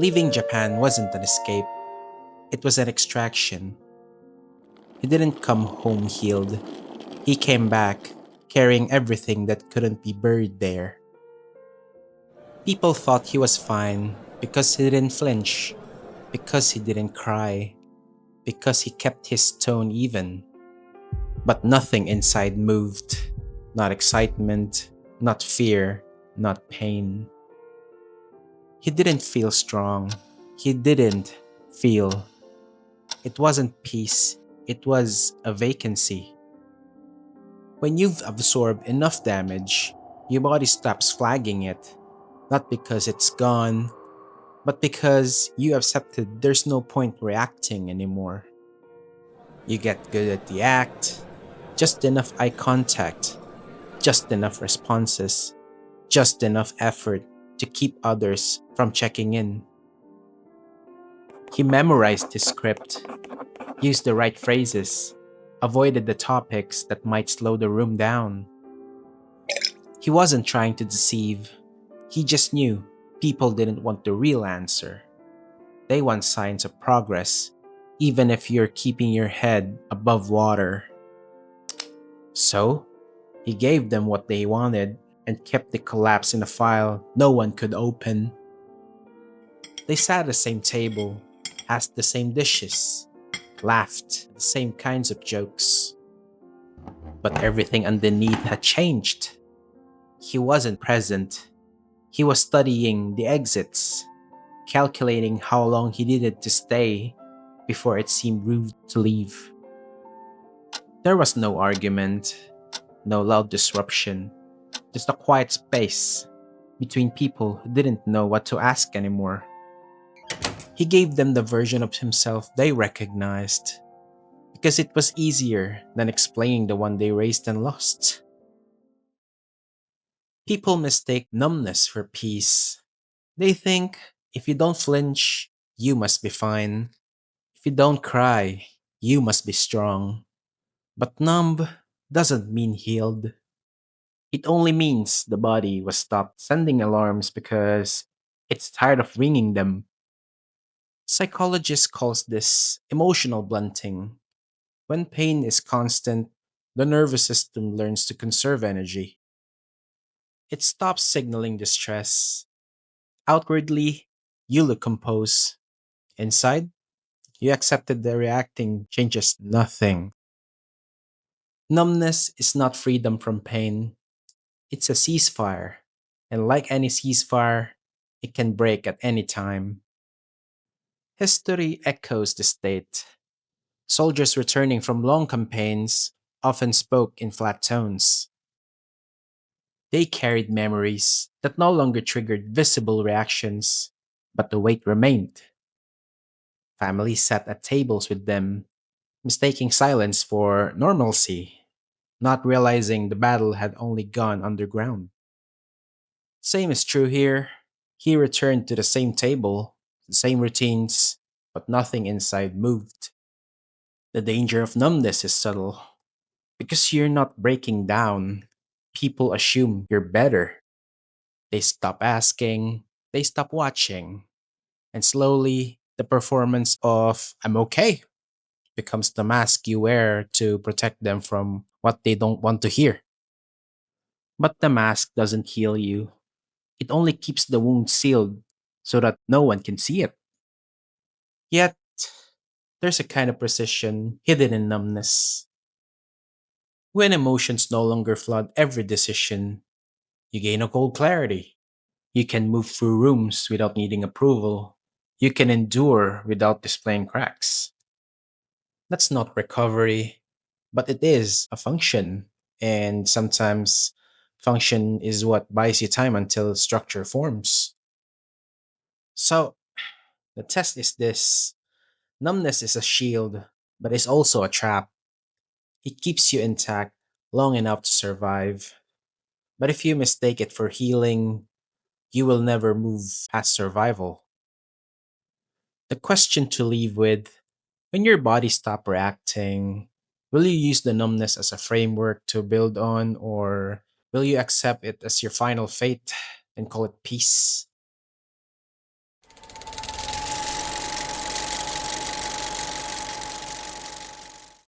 Leaving Japan wasn't an escape, it was an extraction. He didn't come home healed. He came back carrying everything that couldn't be buried there. People thought he was fine because he didn't flinch, because he didn't cry, because he kept his tone even. But nothing inside moved. Not excitement, not fear, not pain. He didn't feel strong. He didn't feel. It wasn't peace, it was a vacancy. When you've absorbed enough damage, your body stops flagging it. Not because it's gone, but because you accepted there's no point reacting anymore. You get good at the act, just enough eye contact, just enough responses, just enough effort to keep others from checking in. He memorized his script, used the right phrases, avoided the topics that might slow the room down. He wasn't trying to deceive, he just knew people didn't want the real answer. They want signs of progress, even if you're keeping your head above water. So, he gave them what they wanted and kept the collapse in a file no one could open. They sat at the same table, asked the same dishes, laughed at the same kinds of jokes. But everything underneath had changed. He wasn't present. He was studying the exits, calculating how long he needed to stay before it seemed rude to leave. There was no argument, no loud disruption, just a quiet space between people who didn't know what to ask anymore. He gave them the version of himself they recognized, because it was easier than explaining the one they raised and lost. People mistake numbness for peace. They think if you don't flinch, you must be fine. If you don't cry, you must be strong. But numb doesn't mean healed. It only means the body was stopped sending alarms because it's tired of ringing them. Psychologists calls this emotional blunting. When pain is constant, the nervous system learns to conserve energy. It stops signaling distress. Outwardly, you look composed. Inside, you accepted the reacting changes nothing. Numbness is not freedom from pain, it's a ceasefire. And like any ceasefire, it can break at any time. History echoes the state. Soldiers returning from long campaigns often spoke in flat tones. They carried memories that no longer triggered visible reactions, but the weight remained. Families sat at tables with them, mistaking silence for normalcy, not realizing the battle had only gone underground. Same is true here. He returned to the same table, the same routines, but nothing inside moved. The danger of numbness is subtle. Because you're not breaking down, people assume you're better. They stop asking, they stop watching, and slowly the performance of I'm okay becomes the mask you wear to protect them from what they don't want to hear. But the mask doesn't heal you, it only keeps the wound sealed so that no one can see it. Yet, there's a kind of precision hidden in numbness. When emotions no longer flood every decision, you gain a cold clarity. You can move through rooms without needing approval. You can endure without displaying cracks. That's not recovery, but it is a function. And sometimes function is what buys you time until structure forms. So the test is this: numbness is a shield, but it's also a trap. It keeps you intact long enough to survive. But if you mistake it for healing, you will never move past survival. The question to leave with: when your body stops reacting, will you use the numbness as a framework to build on, or will you accept it as your final fate and call it peace?